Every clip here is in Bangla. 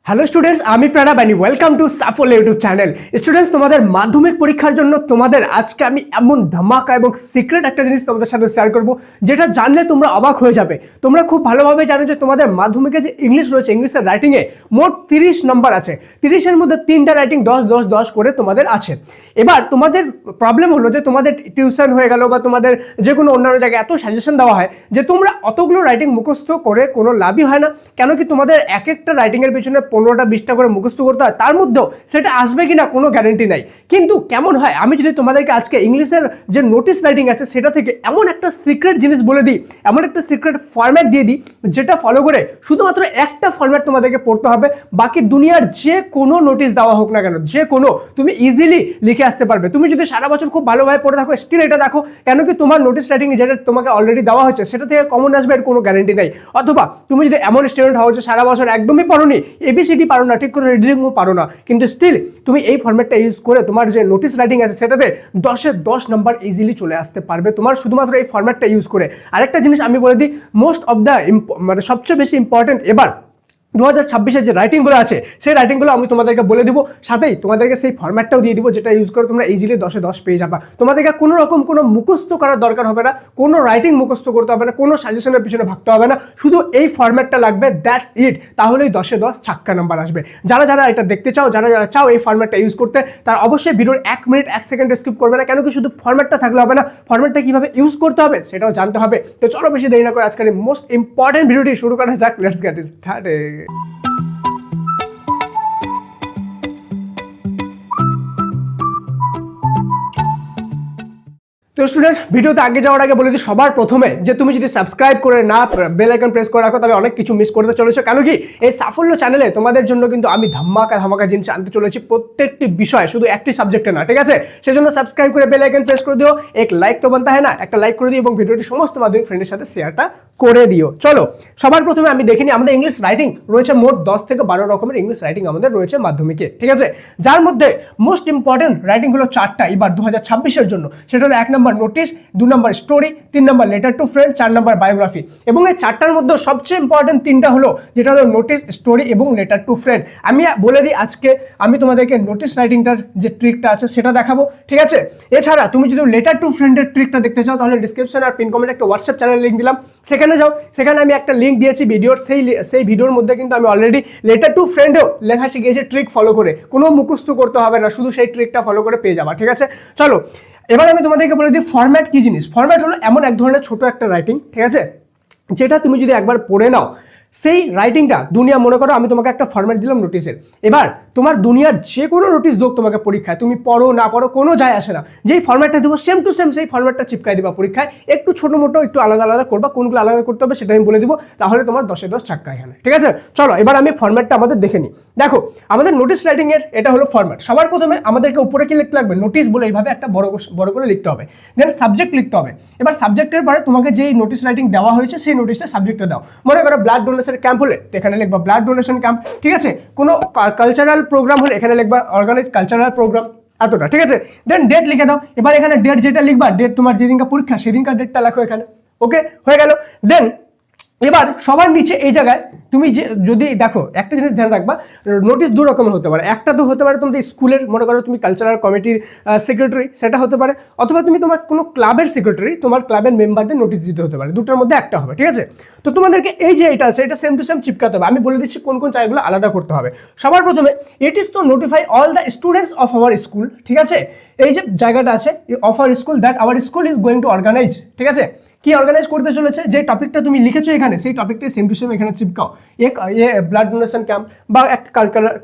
হ্যালো স্টুডেন্টস, আমি প্রণব অ্যান্ড ওয়েলকাম টু সাফল্য ইউটিউব চ্যানেল। স্টুডেন্টস, তোমাদের মাধ্যমিক পরীক্ষার জন্য তোমাদের আজকে আমি এমন ধামাকা এবং সিক্রেট একটা জিনিস তোমাদের সাথে শেয়ার করব, যেটা জানলে তোমরা অবাক হয়ে যাবে। তোমরা খুব ভালোভাবে জানো যে তোমাদের মাধ্যমিকে যে ইংলিশ রয়েছে, ইংলিশের রাইটিংয়ে মোট 30 নম্বর আছে। 30-এর মধ্যে 3টা রাইটিং 10-10-10 করে তোমাদের আছে। এবার তোমাদের প্রবলেম হলো যে তোমাদের টিউশন হয়ে গেল বা তোমাদের যে কোনো অন্যান্য জায়গায় এত সাজেশন দেওয়া হয় যে তোমরা অতগুলো রাইটিং মুখস্থ করে কোনো লাভই হয় না। কেন কি তোমাদের এক একটা রাইটিংয়ের পিছনে 15টা-20টা করে মুখস্থ করতে হয়, তার মধ্যেও সেটা আসবে কিনা কোনো গ্যারেন্টি নাই। কিন্তু কেমন হয়, আমি যদি তোমাদেরকে আজকে ইংলিশের যে নোটিস রাইটিং আছে সেটা থেকে এমন একটা সিক্রেট জিনিস বলে দিই, এমন একটা সিক্রেট ফরম্যাট দিয়ে দিই, যেটা ফলো করে শুধুমাত্র একটা ফরম্যাট তোমাদেরকে পড়তে হবে, বাকি দুনিয়ার যে কোনো নোটিস দেওয়া হোক না কেন, যে কোনো তুমি ইজিলি লিখে আসতে পারবে। তুমি যদি সারা বছর খুব ভালোভাবে পড়ে থাকো, স্টিল এটা দেখো, কেন কি তোমার নোটিস রাইটিং যেটা তোমাকে অলরেডি দেওয়া হয়েছে সেটা থেকে কমন আসবে এর কোনো গ্যারেন্টি নেই। অথবা তুমি যদি এমন স্টুডেন্ট হও যে সারা বছর একদমই পড়োনি, এবিসিডি পারো না, ঠিক করে রিডিংও পারো না, কিন্তু স্টিল তুমি এই ফরম্যাটটা ইউজ করে তোমার যে নোটিস রাইটিং আছে সেটাতে 10-এ 10 নাম্বার ইজিলি চলে আসতে পারবে তোমার শুধুমাত্র এই ফরম্যাটটা ইউজ করে। আরেকটা জিনিস আমি বলে দিই, মোস্ট অফ দ্য মানে সবচেয়ে বেশি ইম্পর্টেন্ট এবার 2026-এর যে রাইটিংগুলো আছে সেই রাইটিংগুলো আমি তোমাদেরকে বলে দিব, সাথেই তোমাদেরকে সেই ফরম্যাটটাও দিয়ে দিব, যেটা ইউজ করে তোমরা ইজিলি 10-এ 10 পেয়ে যাবা। তোমাদেরকে কোনো রকম কোনো মুখস্থ করার দরকার হবে না, কোনো রাইটিং মুখস্থ করতে হবে না, কোনো সাজেশনের পিছনে ভাবতে হবে না, শুধু এই ফরম্যাটটা লাগবে, দ্যাটস ইট। তাহলেই 10-এ 10 ছাক্কা নাম্বার আসবে। যারা যারা এটা দেখতে চাও, যারা যারা চাও এই ফরম্যাটটা ইউজ করতে, তার অবশ্যই ভিডিওর 1 মিনিট 1 সেকেন্ড স্কিপ করবে না। কেন কি শুধু ফরম্যাটটা থাকলে হবে না, ফরম্যাটটা কিভাবে ইউজ করতে হবে সেটাও জানতে হবে। তো চলো বেশি দেরি না করে আজকের এই মোস্ট ইম্পর্টেন্ট ভিডিওটি শুরু করা যাক। Let's get started. তো স্টুডেন্টস, ভিডিওতে আগে যাওয়ার আগে বলে দিই সবার প্রথমে যে তুমি যদি সাবস্ক্রাইব করে না বেল আইকন প্রেস করে রাখো তাহলে অনেক কিছু মিস করতে চলেছো। কেন কি এই সাফল্য চ্যানেলে তোমাদের জন্য কিন্তু আমি ধামাকা জিনিস আনতে চলেছি, প্রত্যেকটি বিষয়, শুধু একটি সাবজেক্টে না, ঠিক আছে? সেজন্য সাবস্ক্রাইব করে বেল আইকন প্রেস করে দিও, এক লাইক তো বানতা হয় না, একটা লাইক করে দিও এবং ভিডিওটি সমস্ত মাধ্যমিক ফ্রেন্ডের সাথে শেয়ারটা করে দিও। চলো সবার প্রথমে আমি দেখিনি আমাদের ইংলিশ রাইটিং রয়েছে মোট 10 থেকে 12 রকমের ইংলিশ রাইটিং আমাদের রয়েছে মাধ্যমিকে, ঠিক আছে? যার মধ্যে মোস্ট ইম্পর্টেন্ট রাইটিং হলো 4টা এবার 2026-এর জন্য। সেটা হলো 1 number notice, 2 number story, 3 number letter to friend, 4 number biography. এবং এই 4টার মধ্যে সবচেয়ে ইম্পর্টেন্ট 3টা হলো, যেটা হলো নোটিস, স্টোরি এবং লেটার টু ফ্রেন্ড। আমি বলে দিই, আজকে আমি তোমাদেরকে নোটিস রাইটিংটার যে ট্রিকটা আছে সেটা দেখাবো, ঠিক আছে? এছাড়া তুমি যদি লেটার টু ফ্রেন্ডের ট্রিকটা দেখতে চাও তাহলে ডিসক্রিপশন আর পিন কমেন্টে একটা হোয়াটসঅ্যাপ চ্যানেল লিঙ্ক দিলাম, সেখানে যাও। সেখানে আমি একটা লিঙ্ক দিয়েছি ভিডিওর, সেই ভিডিওর মধ্যে কিন্তু আমি অলরেডি লেটার টু ফ্রেন্ডেও লেখা শিখিয়েছি ট্রিক ফলো করে। কোনো মুখস্থ করতে হবে না, শুধু সেই ট্রিকটা ফলো করে পেয়ে যাবা, ঠিক আছে? চলো এবার আমি তোমাদেরকে বলে দিই ফরম্যাট কি জিনিস। ফরম্যাট হলো এমন এক ধরনের ছোট একটা রাইটিং, ঠিক আছে, যেটা তুমি যদি একবার পড়ে নাও, সেই রাইটিংটা দুনিয়া, মনে করো আমি তোমাকে একটা ফরম্যাট দিলাম নোটিসের, এবার তোমার দুনিয়ার যে কোনো নোটিস দোক তোমাকে পরীক্ষায়, তুমি পড়ো না পড়ো কোনো যায় আসে না, যেই ফরম্যাটটা দেবো সেম টু সেম সেই ফরম্যাটটা চিপকাই দিবা পরীক্ষায়। একটু ছোটো মোটো একটু আলাদা আলাদা করবা, কোনগুলো আলাদা করতে হবে সেটা আমি বলে দিব, তাহলে তোমার 10-এ 10 ছাক্কা এখানে, ঠিক আছে? চলো এবার আমি ফরম্যাটটা আমাদের দেখে নিই। দেখো আমাদের নোটিস রাইটিংয়ের এটা হলো ফরম্যাট। সবার প্রথমে আমাদেরকে উপরে কি লিখতে লাগবে, নোটিস বলে এইভাবে একটা বড় করে লিখতে হবে। দেন সাবজেক্ট লিখতে হবে। এবার সাবজেক্টের পরে তোমাকে যেই নোটিস রাইটিং দেওয়া হয়েছে সেই নোটিসটা সাবজেক্টে দাও। মনে করো ব্লাড ডোনেশন ক্যাম্প হলে এখানে লিখবা ব্লাড ডোনেশন ক্যাম্প, ঠিক আছে? কোনো কালচারাল প্রোগ্রাম হলে এখানে লিখবা অর্গানাইজ কালচারাল প্রোগ্রাম, এতটা, ঠিক আছে? দেন ডেট লিখে দাও। এবার এখানে ডেট যেটা লিখবা, ডেট তোমার যেদিনকার পরীক্ষা সেদিনকার ডেটটা লেখো এখানে, ওকে? হয়ে গেল। দেন এবার সবার নিচে এই জায়গায় তুমি যদি দেখো একটা জিনিস ধ্যান রাখবা, নোটিস 2 রকমের হতে পারে। একটা তো হতে পারে তোমাদের স্কুলের, মনে করো তুমি কালচারাল কমিটির সেক্রেটারি, সেটা হতে পারে, অথবা তুমি তোমার কোনো ক্লাবের সেক্রেটারি, তোমার ক্লাবের মেম্বারদের নোটিস দিতে হতে পারে। দুটোর মধ্যে একটা হবে, ঠিক আছে? তো তোমাদেরকে এই যে এটা আছে এটা সেম টু সেম চিপকাতে হবে। আমি বলে দিচ্ছি কোন কোন জায়গাগুলো আলাদা করতে হবে। সবার প্রথমে it is to notify all the students of our school, ঠিক আছে? এই যে জায়গাটা আছে of our school, that our school is going to organise, ঠিক আছে? কি অর্গানাইজ করতে চলেছে, যে টপিকটা তুমি লিখেছো এখানে সেই টপিকটাই সেম টু সেম এখানে চিপকাও। এক ব্লাড ডোনেশন ক্যাম্প বা এক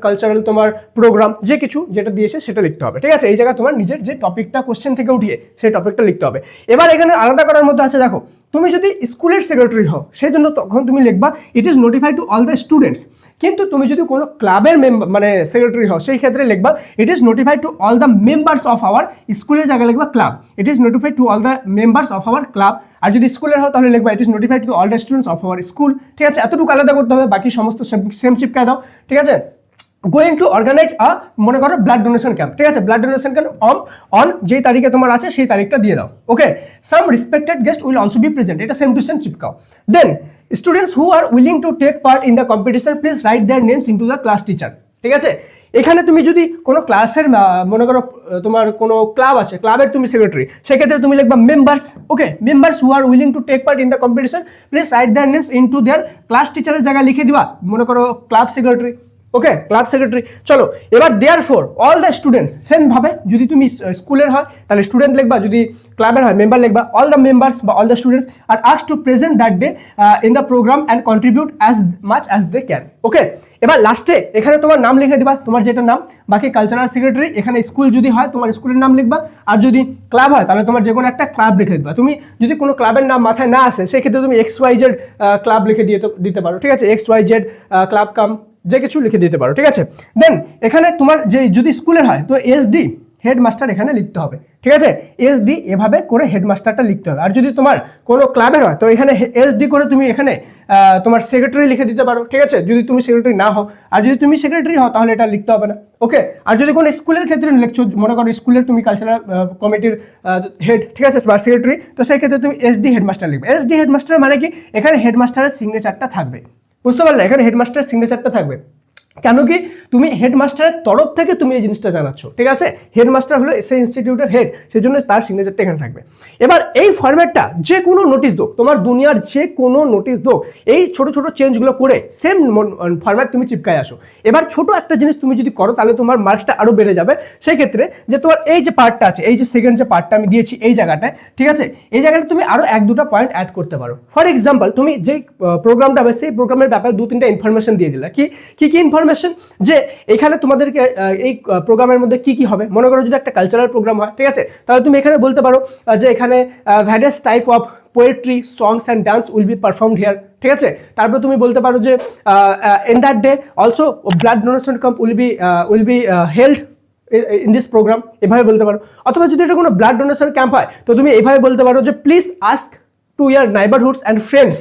কালচারাল তোমার প্রোগ্রাম, যে কিছু যেটা দিয়েছে সেটা লিখতে হবে, ঠিক আছে? এই জায়গায় তোমার নিজের যে টপিকটা কোশ্চেন থেকে উঠিয়ে সেই টপিকটা লিখতে হবে। এবার এখানে আলাদা করার মধ্যে আছে, দেখো তুমি যদি স্কুলের সেক্রেটারি হও সেই জন্য তখন তুমি লিখবা it is notified to all the students. কিন্তু তুমি যদি কোনো ক্লাবের মানে সেক্রেটারি হও সেই ক্ষেত্রে লিখবা it is notified to all the members of our, স্কুলের জায়গায় লিখবা club, it is notified to all the members of our club. আর যদি স্কুলের হয় তাহলে লিখবা it is notified to all the students of our school, ঠিক আছে? এতটুকু আলাদা করতে হবে, বাকি সমস্ত সেম চিপকায় দাও, ঠিক আছে? গোয়িং টু অর্গানাইজ মনে করো ব্লাড ডোনেশন ক্যাম্প, ঠিক আছে? ব্লাড ডোনেশন ক্যাম্প অন যেই তারিখে তোমার আছে সেই তারিখটা দিয়ে দাও, okay? Some respected guest will also be present, এটা সেম টু সেম চিপকাও। Then students who are willing to take part in the competition please write their names into the class teacher. ঠিক আছে, এখানে তুমি যদি কোনো ক্লাসের মনে করো তোমার কোনো ক্লাব আছে, ক্লাবের তুমি সেক্রেটারি, সেক্ষেত্রে তুমি লিখবা members. Okay, members who are willing to take part in the competition please write their names into their class টিচারের জায়গায় লিখে দিবা মনে করো club secretary. Okay, club secretary. চলো এবার therefore all the students, same ভাবে যদি তুমি স্কুলের হয় তাহলে স্টুডেন্ট লিখবা, যদি ক্লাবের হয় মেম্বার লিখবা। অল দ্য মেম্বার্স বা all the students are ask to present that day in the programme and contribute as much as they can. Okay, এবার লাস্টে এখানে তোমার নাম লিখে দিবা, তোমার যেটা নাম, বাকি কালচারাল সেক্রেটারি, এখানে স্কুল যদি হয় তোমার স্কুলের নাম লিখবা, আর যদি ক্লাব হয় তাহলে তোমার যে কোনো একটা ক্লাব লিখে দিবা। তুমি যদি কোনো ক্লাবের নাম মাথায় না আসে সেক্ষেত্রে তুমি XYZ ক্লাব লিখে দিতে পারো। ঠিক আছে, XYZ ক্লাব কাম যে কিছু লিখে দিতে পারো। ঠিক আছে, দেন এখানে তোমার যে যদি স্কুলের হয় তো SD হেডমাস্টার এখানে লিখতে হবে। ঠিক আছে, SD এভাবে করে হেডমাস্টারটা লিখতে হবে। আর যদি তোমার কোনো ক্লাবের হয় তো এখানে SD করে তুমি এখানে তোমার সেক্রেটারি লিখে দিতে পারো। ঠিক আছে, যদি তুমি সেক্রেটারি না হও, আর যদি তুমি সেক্রেটারি হও তাহলে এটা লিখতে হবে না। ওকে, আর যদি কোনো স্কুলের ক্ষেত্রে লিখছো, মনে করো স্কুলের তুমি কালচারাল কমিটির হেড, ঠিক আছে, বা সেক্রেটারি, তো সেই ক্ষেত্রে তুমি SD হেডমাস্টার লিখবে। SD হেডমাস্টার মানে কি, এখানে হেডমাস্টারের সিগনেচারটা থাকবে। বুঝতে পারলে, এখানে হেডমাস্টারের সিগনেচারটা থাকবে। কেন কি, তুমি হেডমাস্টারের তরফ থেকে তুমি এই জিনিসটা জানাচ্ছ। ঠিক আছে, হেডমাস্টার হলো সেই ইনস্টিটিউটের হেড, সেই জন্য তার সিগনেচারটা এখানে থাকবে। এবার এই ফরম্যাটটা যে কোনো নোটিশ দো, তোমার দুনিয়ার যে কোনো নোটিশ দো, এই ছোট ছোট চেঞ্জগুলো করে সেম ফরম্যাট তুমি চিপকায় আসো। এবার ছোট একটা জিনিস তুমি যদি করো তাহলে তোমার মার্কসটা আরো বেড়ে যাবে। সেই ক্ষেত্রে যে তোমার এই যে পার্টটা আছে, এই যে সেকেন্ড যে পার্টটা আমি দিয়েছি এই জায়গাটায়, ঠিক আছে, এই জায়গাটা তুমি আরো 1-2টা পয়েন্ট অ্যাড করতে পারো। ফর এক্সাম্পল, তুমি যে প্রোগ্রামটা হবে সেই প্রোগ্রামের ব্যাপারে 2-3টা ইনফরমেশন দিয়ে দিলা। কি ইনফরমেশন, যে এখানে তোমাদেরকে এই প্রোগ্রামের মধ্যে কি কি হবে। মনে করো যদি একটা কালচারাল প্রোগ্রাম হয়, ঠিক আছে, তাহলে তুমি এখানে বলতে পারো যে এখানে various type of poetry, songs and dance will be performed here. ঠিক আছে, তারপর তুমি বলতে পারো যে in that day also blood donation camp will be held in this programme, এভাবে বলতে পারো। অথবা যদি এটা কোনো ব্লাড ডোনেশন ক্যাম্প হয় তো তুমি এইভাবে বলতে পারো যে please ask to your neighbourhoods and friends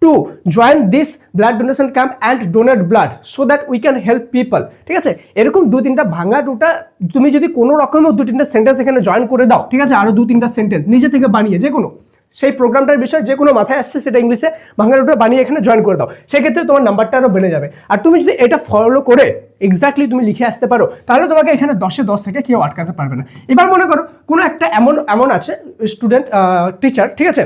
to join this blood donation camp and donate blood so that we can help people। ঠিক আছে, এরকম 2-3টা ভাঙা টুটা তুমি যদি কোনো রকমের 2-3টা সেন্টেন্স এখানে জয়েন করে দাও, ঠিক আছে, আরো 2-3টা সেন্টেন্স নিজে থেকে বানিয়ে, যে কোনো সেই প্রোগ্রামটার বিষয় যে কোনো মাথায় আসছে সেটা ইংলিশে ভাঙা টুটা বানিয়ে এখানে জয়েন করে দাও, সেক্ষেত্রে তোমার নাম্বারটা আরো বেড়ে যাবে। আর তুমি যদি এটা ফলো করে এক্স্যাক্টলি তুমি লিখে আসতে পারো তাহলে তোমাকে এখানে 10-এ 10 থেকে কেউ আটকাতে পারবে না। এবার মনে করো কোনো একটা এমন আছে স্টুডেন্ট, টিচার, ঠিক আছে,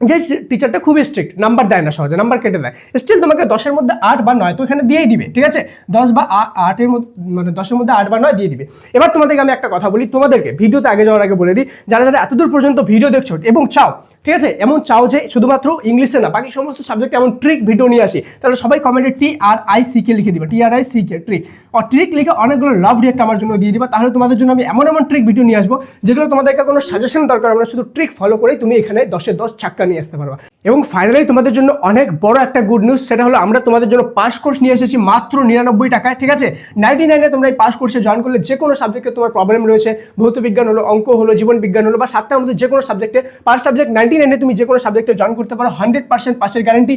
যে টিচারটা খুবই স্ট্রিক্ট, নাম্বার দেয় না, সহজে নাম্বার কেটে দেয়, স্টিল তোমাকে 10-এর মধ্যে 8 বা 9 তো এখানে দিয়েই দিবে। ঠিক আছে, 10 বা 8-এর মধ্যে, মানে 10-এর মধ্যে 8 বা 9 দিয়ে দিবে। এবার তোমাদেরকে আমি একটা কথা বলি, তোমাদেরকে ভিডিওতে আগে যাওয়ার আগে বলে দিই, যারা যারা এতদূর পর্যন্ত ভিডিও দেখছো এবং চাও, ঠিক আছে, এমন চাও যে শুধুমাত্র ইংলিশে না বাকি সমস্ত সাবজেক্টে এমন ট্রিক ভিডিও নিয়ে আসি, তাহলে সবাই কমেন্টে TRICK লিখে দিবা, TRICK ট্রিক, আর ট্রিক লিখে অনেকগুলো লাভ রিয়েক্ট আমার জন্য দিয়ে দিবা। তাহলে তোমাদের জন্য আমি এমন ট্রিক ভিডিও নিয়ে আসবো যেগুলো তোমাদেরকে কোনো সাজেশন দরকার হবে না, শুধু ট্রিক ফলো করেই তুমি এখানে 10-এ 10 ছাক্কা নিয়ে আসতে পারবা। এবং ফাইনালি তোমাদের জন্য অনেক বড় একটা গুড নিউজ, সেটা হলো আমরা তোমাদের জন্য পাস কোর্স নিয়ে এসেছি মাত্র 99 টাকায়। ঠিক আছে, 99-এ তোমরা এই পাস কোর্সে জয়েন করলে যে কোনো সাবজেক্টে তোমার প্রবলেম রয়েছে, ভৌত বিজ্ঞান হলো, অঙ্ক হলো, জীবন বিজ্ঞান হলো, বা 7টার মধ্যে যে কোনো সাবজেক্টে, পার সাবজেক্ট 99-এ তুমি যে কোনো সাবজেক্টে জয়েন করতে পারো। 100% পাসের গ্যারান্টি।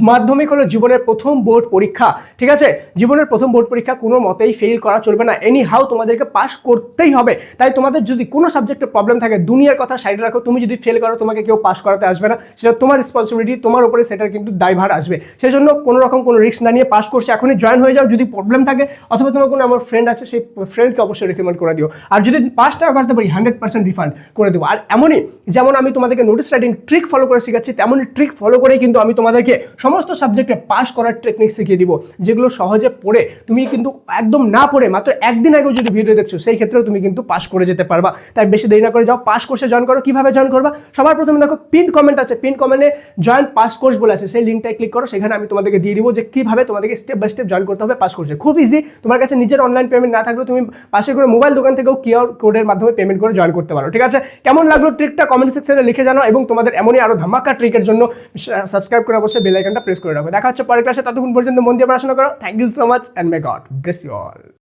মাধ্যমিক হলো জীবনের প্রথম বোর্ড পরীক্ষা। ঠিক আছে, জীবনের প্রথম বোর্ড পরীক্ষা কোনো মতেই ফেল করা চলবে না, এনি হাউ তোমাদেরকে পাস করতেই হবে। তাই তোমাদের যদি কোনো সাবজেক্টে প্রবলেম থাকে, দুনিয়ার কথা সাইডে রাখো, তুমি যদি ফেল করো তোমাকে কেউ পাস করাতে আসবে না, সেটা তোমার রেসপন্সিবিলিটি, তোমার উপরে সেটার কিন্তু দায়ভার আসবে। সেই জন্য কোনো রকম কোনো রিস্ক না নিয়ে পাস কোর্সে এখনই জয়েন হয়ে যাও। যদি প্রবলেম থাকে অথবা তোমার কোনো আমার ফ্রেন্ড আছে, সেই ফ্রেন্ডকে অবশ্যই রেকমেন্ড করে দিও। আর যদি 5 টাকা করতে পারি 100% রিফান্ড করে দেবো। আর এমনই যেমন আমি তোমাদেরকে নোটিস রাইটিং ট্রিক ফলো করে শেখাচ্ছি, তেমনই ট্রিক ফলো করেই কিন্তু আমি তোমাদেরকে সমস্ত সাবজেক্টে পাস করার টেকনিক শিখিয়ে দিব, যেগুলো সহজে পড়ে তুমি কিন্তু একদম না পড়ে মাত্র একদিন আগেও যদি ভিডিও দেখছো সেই ক্ষেত্রেও তুমি কিন্তু পাস করে যেতে পারবা। তাই বেশি দেরি না করে যাও, পাস কোর্সে জয়েন করো। কিভাবে জয়েন করবা? সবার প্রথমে দেখো পিন কমেন্ট আছে, পিন কমেন্টে জয়েন পাস কোর্স বলে আছে, সেই লিঙ্কটায় ক্লিক করো, সেখানে আমি তোমাদেরকে দিয়ে দিব যে কিভাবে তোমাদেরকে স্টেপ বাই স্টেপ জয়েন করতে হবে পাস কোর্সে। খুব ইজি, তোমার কাছে নিজের অনলাইন পেমেন্ট না থাকলে তুমি পাশে করে মোবাইল দোকান থেকেও কিউআর কোডের মাধ্যমে পেমেন্ট করে জয়েন করতে পারো। ঠিক আছে, কেমন লাগলো ট্রিকটা কমেন্ট সেকশনে লিখে জানাও, এবং তোমাদের এমনই আরো ধামাকা ট্রিকের জন্য সাবস্ক্রাইব করে অবশ্যই বেল আইকনটা প্রেস করে রাখো। দেখা হচ্ছে পরের ক্লাসে, ততক্ষণ পর্যন্ত মন দিয়ে পড়াশোনা করো। Thank you so much and may God bless you all.